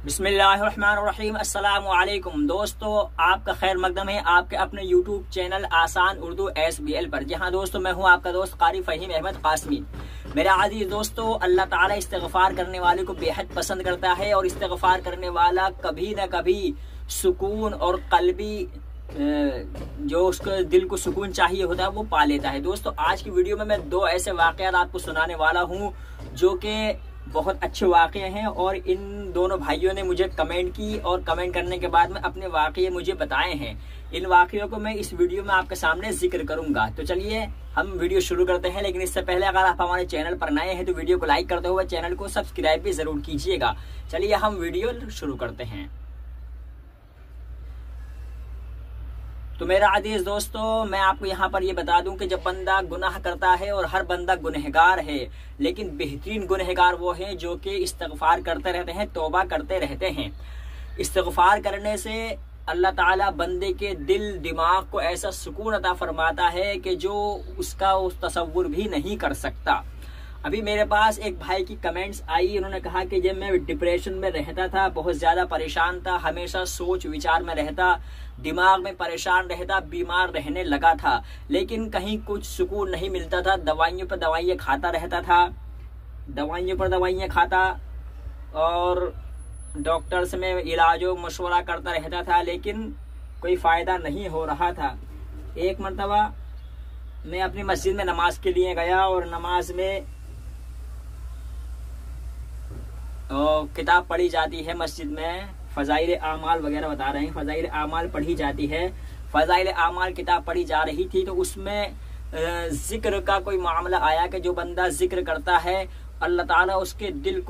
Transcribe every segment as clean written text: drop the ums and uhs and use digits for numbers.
बिस्मिल्लाहिर्रहमानिर्रहीम। अस्सलाम वालेकुम दोस्तों, आपका खैर मकदम है आपके अपने यूट्यूब चैनल आसान उर्दू SBL पर। जहां दोस्तों मैं हूं आपका दोस्त कारी फ़हीम अहमद कासमी। मेरा अजीज दोस्तों, अल्लाह ताला इस्तिग़फ़ार करने वाले को बेहद पसंद करता है और इस्तिग़फ़ार करने वाला कभी न कभी सुकून और कल्बी जो उसको दिल को सुकून चाहिए होता है वो पा लेता है। दोस्तों आज की वीडियो में मैं दो ऐसे वाक़यात आपको सुनाने वाला हूँ जो कि बहुत अच्छे वाक़े हैं और इन दोनों भाइयों ने मुझे कमेंट की और कमेंट करने के बाद में अपने वाक़े मुझे बताए हैं। इन वाक़यों को मैं इस वीडियो में आपके सामने जिक्र करूंगा। तो चलिए हम वीडियो शुरू करते हैं, लेकिन इससे पहले अगर आप हमारे चैनल पर नए हैं तो वीडियो को लाइक करते हुए चैनल को सब्सक्राइब भी जरूर कीजिएगा। चलिए हम वीडियो शुरू करते हैं। तो मेरा अजीज दोस्तों, मैं आपको यहाँ पर ये बता दूं कि जब बंदा गुनाह करता है, और हर बंदा गुनहगार है, लेकिन बेहतरीन गुनहगार वो हैं जो कि इस्तिग़फ़ार करते रहते हैं, तौबा करते रहते हैं। इस्तिग़फ़ार करने से अल्लाह ताला बंदे के दिल दिमाग को ऐसा सुकून अता फरमाता है कि जो उसका उस तसव्वुर भी नहीं कर सकता। अभी मेरे पास एक भाई की कमेंट्स आई, उन्होंने कहा कि जब मैं डिप्रेशन में रहता था, बहुत ज़्यादा परेशान था, हमेशा सोच विचार में रहता, दिमाग में परेशान रहता, बीमार रहने लगा था, लेकिन कहीं कुछ सुकून नहीं मिलता था। दवाइयों पर दवाइयाँ खाता रहता था, दवाइयों पर दवाइयाँ खाता और डॉक्टर से मैं इलाजों मशवरा करता रहता था, लेकिन कोई फ़ायदा नहीं हो रहा था। एक मरतबा मैं अपनी मस्जिद में नमाज के लिए गया और नमाज में किताब पढ़ी जाती है मस्जिद में, फ़ज़ाइल आमाल वगैरह बता रहे हैं, फ़ज़ाइल आमाल पढ़ी जाती है। फ़ज़ाइल आमाल किताब पढ़ी जा रही थी तो उसमें जिक्र का कोई मामला आया कि जो बंदा जिक्र करता है अल्लाह ताला उसके दिल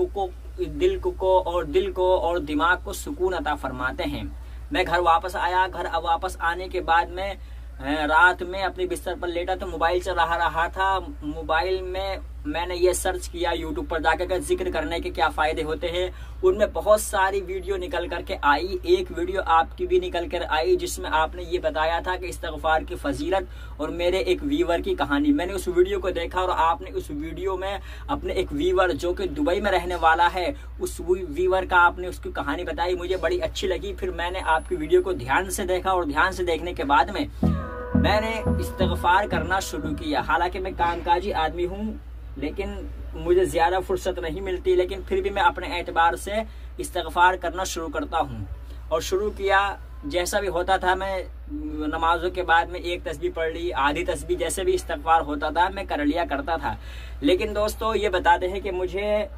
को और दिमाग को सुकून अता फरमाते हैं। मैं घर वापस आया, घर वापस आने के बाद में रात में अपने बिस्तर पर लेटा तो मोबाइल चला रहा था। मोबाइल में मैंने ये सर्च किया यूट्यूब पर जाकर जिक्र करने के क्या फ़ायदे होते हैं। उनमें बहुत सारी वीडियो निकल करके आई, एक वीडियो आपकी भी निकल कर आई जिसमें आपने ये बताया था कि इस्तिग़फ़ार की फजीलत और मेरे एक वीवर की कहानी। मैंने उस वीडियो को देखा और आपने उस वीडियो में अपने एक वीवर जो कि दुबई में रहने वाला है, उस वीवर का आपने उसकी कहानी बताई, मुझे बड़ी अच्छी लगी। फिर मैंने आपकी वीडियो को ध्यान से देखा और ध्यान से देखने के बाद में मैंने इस्तिग़फ़ार करना शुरू किया। हालांकि मैं कामकाजी आदमी हूँ, लेकिन मुझे ज़्यादा फुर्सत नहीं मिलती, लेकिन फिर भी मैं अपने एतबार से इस्तिग़फ़ार करना शुरू करता हूँ। और शुरू किया जैसा भी होता था, मैं नमाजों के बाद में एक तस्बीह पढ़ ली, आधी तस्बीह, जैसे भी इस्तिग़फ़ार होता था मैं कर लिया करता था। लेकिन दोस्तों ये बताते हैं कि मुझे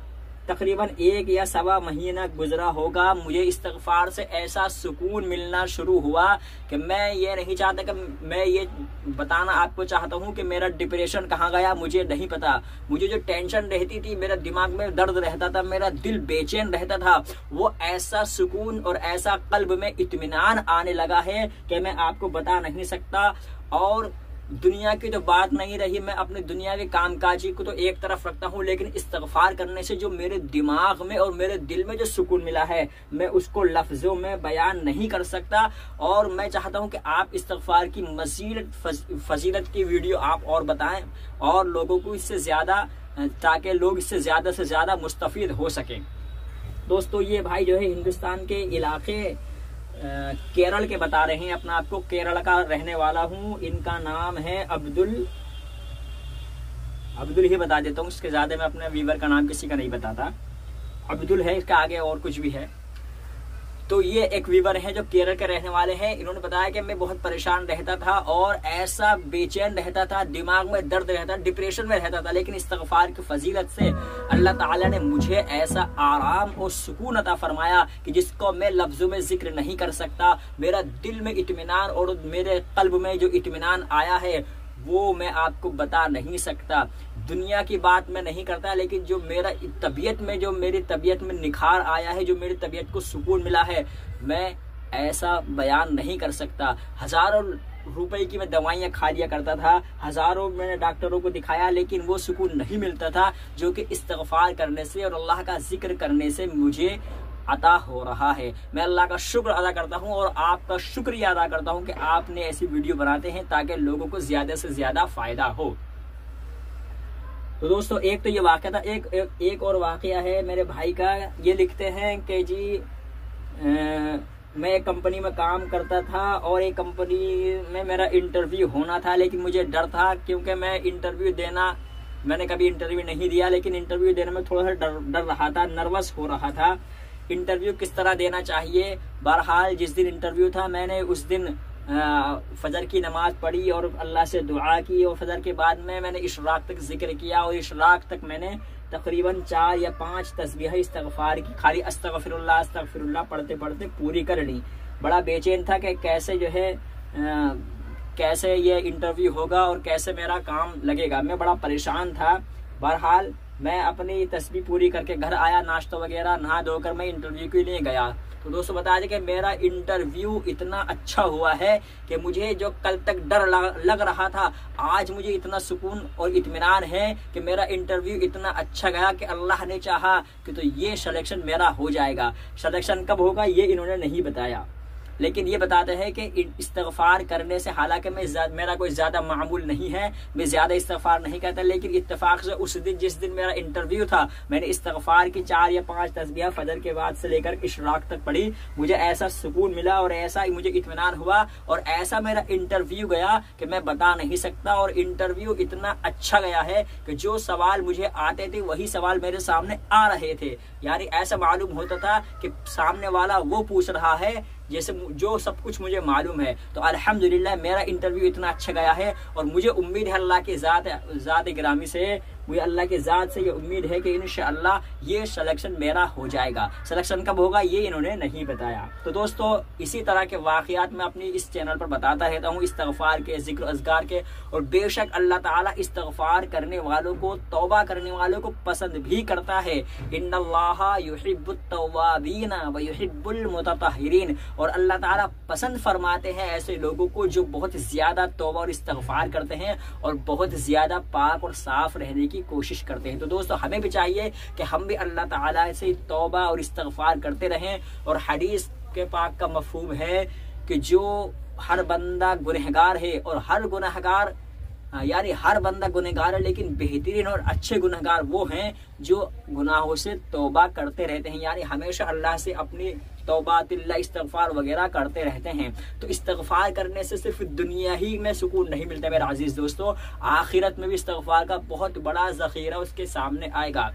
तकरीबन 1 या सवा महीना गुजरा होगा, मुझे इस्तिग़फ़ार से ऐसा सुकून मिलना शुरू हुआ कि मैं ये नहीं चाहता कि मैं ये बताना आपको चाहता हूँ कि मेरा डिप्रेशन कहाँ गया, मुझे नहीं पता। मुझे जो टेंशन रहती थी, मेरा दिमाग में दर्द रहता था, मेरा दिल बेचैन रहता था, वो ऐसा सुकून और ऐसा कल्ब में इत्मीनान आने लगा है कि मैं आपको बता नहीं सकता। और दुनिया की तो बात नहीं रही, मैं अपने दुनिया के कामकाजी को तो एक तरफ रखता हूँ, लेकिन इस्तिग़फ़ार करने से जो मेरे दिमाग में और मेरे दिल में जो सुकून मिला है मैं उसको लफ्ज़ों में बयान नहीं कर सकता। और मैं चाहता हूँ कि आप इस्तिग़फ़ार की मज़ीद फजीलत की वीडियो आप और बताएं और लोगों को इससे ज़्यादा, ताकि लोग इससे ज़्यादा से ज़्यादा मुस्तफ़ीद हो सकें। दोस्तों ये भाई जो है हिंदुस्तान के इलाके केरल के बता रहे हैं, अपना आपको केरल का रहने वाला हूँ। इनका नाम है अब्दुल ही बता देता हूँ, इसके ज़्यादा मैं अपने वीवर का नाम किसी का नहीं बताता। अब्दुल है, इसका आगे और कुछ भी है। तो ये एक वीवर है जो केरल के रहने वाले हैं। इन्होंने बताया कि मैं बहुत परेशान रहता था और ऐसा बेचैन रहता था, दिमाग में दर्द रहता, डिप्रेशन में रहता था, लेकिन इस्तिग़फ़ार की फजीलत से अल्लाह ताला ने मुझे ऐसा आराम और सुकून अता फरमाया कि जिसको मैं लफ्ज़ों में जिक्र नहीं कर सकता। मेरा दिल में इत्मीनान और मेरे क़ल्ब में जो इत्मीनान आया है वो मैं आपको बता नहीं सकता। दुनिया की बात मैं नहीं करता, लेकिन जो मेरा तबीयत में, जो मेरी तबीयत में निखार आया है, जो मेरी तबीयत को सुकून मिला है, मैं ऐसा बयान नहीं कर सकता। हज़ारों रुपए की मैं दवाइयाँ खा लिया करता था, हज़ारों मैंने डॉक्टरों को दिखाया, लेकिन वो सुकून नहीं मिलता था जो कि इस्तिग़फ़ार करने से और अल्लाह का जिक्र करने से मुझे अता हो रहा है। मैं अल्लाह का शुक्र अदा करता हूँ और आपका शुक्रिया अदा करता हूँ कि आपने ऐसी वीडियो बनाते हैं ताकि लोगों को ज़्यादा से ज़्यादा फ़ायदा हो। तो दोस्तों एक तो ये वाक़या था, एक और वाक़या है मेरे भाई का। ये लिखते हैं कि जी मैं एक कंपनी में काम करता था और एक कंपनी में मेरा इंटरव्यू होना था, लेकिन मुझे डर था क्योंकि मैंने कभी इंटरव्यू नहीं दिया, लेकिन इंटरव्यू देने में थोड़ा सा डर रहा था, नर्वस हो रहा था। इंटरव्यू किस तरह देना चाहिए। बहरहाल जिस दिन इंटरव्यू था मैंने उस दिन फजर की नमाज पढ़ी और अल्लाह से दुआ की, और फजर के बाद में मैंने इशराक तक जिक्र किया, और इशराक तक मैंने तकरीबन 4 या 5 तस्बीह इस्तगफार की खाली अस्तगफिरुल्लाह अस्तगफिरुल्लाह पढ़ते पढ़ते पूरी कर ली। बड़ा बेचैन था कि कैसे ये इंटरव्यू होगा और कैसे मेरा काम लगेगा, मैं बड़ा परेशान था। बहरहाल मैं अपनी तस्बीह पूरी करके घर आया, नाश्ता वगैरह नहा धोकर मैं इंटरव्यू के लिए गया। तो दोस्तों बता दें कि मेरा इंटरव्यू इतना अच्छा हुआ है कि मुझे जो कल तक डर लग रहा था, आज मुझे इतना सुकून और इत्मीनान है कि मेरा इंटरव्यू इतना अच्छा गया कि अल्लाह ने चाहा कि तो ये सिलेक्शन मेरा हो जाएगा। सिलेक्शन कब होगा ये इन्होंने नहीं बताया, लेकिन ये बताते हैं कि इस्तगफार करने से, हालांकि मेरा कोई ज्यादा मामूल नहीं है, मैं ज्यादा इस्तगफार नहीं करता, लेकिन इत्तेफाक से उस दिन जिस दिन मेरा इंटरव्यू था मैंने इस्तगफार की 4 या 5 तस्बीह फजर के बाद से लेकर इशराक तक पढ़ी। मुझे ऐसा सुकून मिला और ऐसा मुझे इत्मीनान हुआ और ऐसा मेरा इंटरव्यू गया कि मैं बता नहीं सकता। और इंटरव्यू इतना अच्छा गया है कि जो सवाल मुझे आते थे वही सवाल मेरे सामने आ रहे थे, यानी ऐसा मालूम होता था कि सामने वाला वो पूछ रहा है जैसे जो सब कुछ मुझे मालूम है। तो अल्हम्दुलिल्लाह मेरा इंटरव्यू इतना अच्छा गया है और मुझे उम्मीद है अल्लाह की ज़ात गिरामी से, मुझे अल्लाह के ज़ात से ये उम्मीद है कि इंशाअल्लाह ये सिलेक्शन मेरा हो जाएगा। सिलेक्शन कब होगा ये इन्होंने नहीं बताया। तो दोस्तों इसी तरह के वाक़यात मैं अपनी इस चैनल पर बताता रहता हूँ, इस्तगफार के, जिक्र अज़कार के, और बेशक अल्लाह ताला इस्तगफार करने वालों को, तौबा करने वालों को पसंद भी करता है। इन्नल्लाहा युहिब्बुत तव्वाबीन व युहिब्बुल मुततहिरीन, और अल्लाह ताला पसंद फरमाते हैं ऐसे लोगों को जो बहुत ज्यादा तौबा और इस्तगफार करते हैं और बहुत ज्यादा पाक और साफ रहने की कोशिश करते हैं। तो दोस्तों हमें भी चाहिए कि हम भी अल्लाह ताला से तौबा और इस्तगफार करते रहें। और हदीस के पाक का मफहूम है कि जो हर बंदा गुनहगार है, और हर गुनहगार यानी हर बंदा गुनहगार है, लेकिन बेहतरीन और अच्छे गुनहगार वो हैं जो गुनाहों से तौबा करते रहते हैं, यानी हमेशा अल्लाह से अपनी तौबा तिल्ला इस्तगफार वगैरह करते रहते हैं। तो इस्तगफार करने से सिर्फ दुनिया ही में सुकून नहीं मिलता मेरे अजीज दोस्तों, आखिरत में भी इस्तगफार का बहुत बड़ा ज़ख़ीरा उसके सामने आएगा।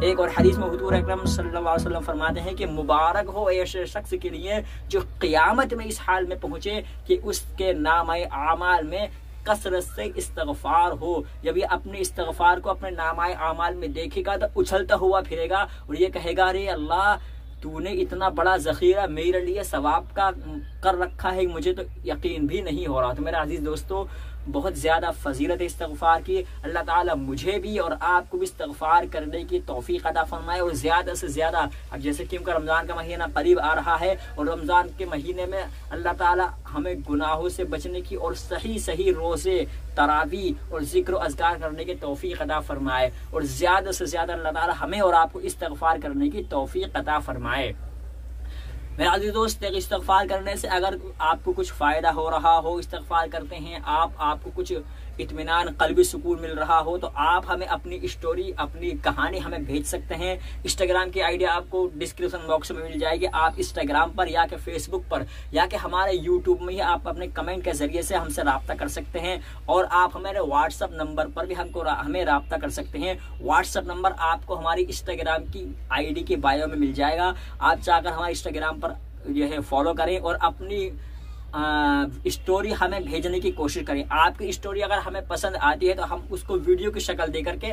एक और हदीस में हुजूर अकरम सल्लल्लाहु अलैहि वसल्लम फरमाते हैं कि मुबारक हो ऐसे शख्स के लिए जो क़यामत में इस हाल में पहुंचे कि उसके नामे आमाल में कसरत से इस्तगफार हो। जब ये अपने इस्तगफार को अपने नामाए आमाल में देखेगा तो उछलता हुआ फिरेगा और ये कहेगा, अरे अल्लाह तूने इतना बड़ा ज़ख़ीरा मेरे लिए सवाब का कर रखा है, मुझे तो यकीन भी नहीं हो रहा। तो मेरे अजीज दोस्तों बहुत ज़्यादा फजीलत इस्तगफार की, अल्लाह ताला मुझे भी और आपको भी इस्तगफार करने की तौफीक अता फरमाए। और ज़्यादा से ज़्यादा, अब जैसे क्योंकि रमज़ान का महीना करीब आ रहा है और रमज़ान के महीने में अल्लाह ताला हमें गुनाहों से बचने की और सही सही रोज़े, तरावी और ज़िक्र अज़कार करने की तौफीक अता फरमाए। और ज़्यादा से ज़्यादा अल्लाह ताला हमें और आपको इस्तगफार करने की तौफीक अता फरमाए। मेरे अज़ीज़ दोस्त, इस्तगफार करने से अगर आपको कुछ फ़ायदा हो रहा हो, इस्तगफार करते हैं आपको कुछ इत्मीनान, क़ल्बी सुकून मिल रहा हो, तो आप हमें अपनी स्टोरी, अपनी कहानी हमें भेज सकते हैं। इंस्टाग्राम की आईडी आपको डिस्क्रिप्शन बॉक्स में मिल जाएगी। आप इंस्टाग्राम पर या कि फेसबुक पर या कि हमारे यूट्यूब में ही आप अपने कमेंट के जरिए से हमसे रब्ता कर सकते हैं। और आप हमारे व्हाट्सअप नंबर पर भी हमें रब्ता कर सकते हैं। व्हाट्सअप नंबर आपको हमारी इंस्टाग्राम की आईडी के बायो में मिल जाएगा। आप जाकर हमारे इंस्टाग्राम पर जो है फॉलो करें और अपनी स्टोरी हमें भेजने की कोशिश करें। आपकी स्टोरी अगर हमें पसंद आती है तो हम उसको वीडियो की शक्ल दे करके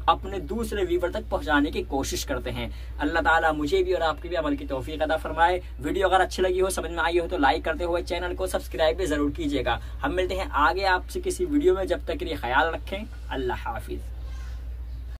अपने दूसरे व्यूवर तक पहुंचाने की कोशिश करते हैं। अल्लाह ताला मुझे भी और आपकी भी अमल की तौफीक अता फरमाए। वीडियो अगर अच्छी लगी हो, समझ में आई हो तो लाइक करते हुए चैनल को सब्सक्राइब भी जरूर कीजिएगा। हम मिलते हैं आगे आपसे किसी वीडियो में, जब तक के लिए ख्याल रखें। अल्लाह हाफिज।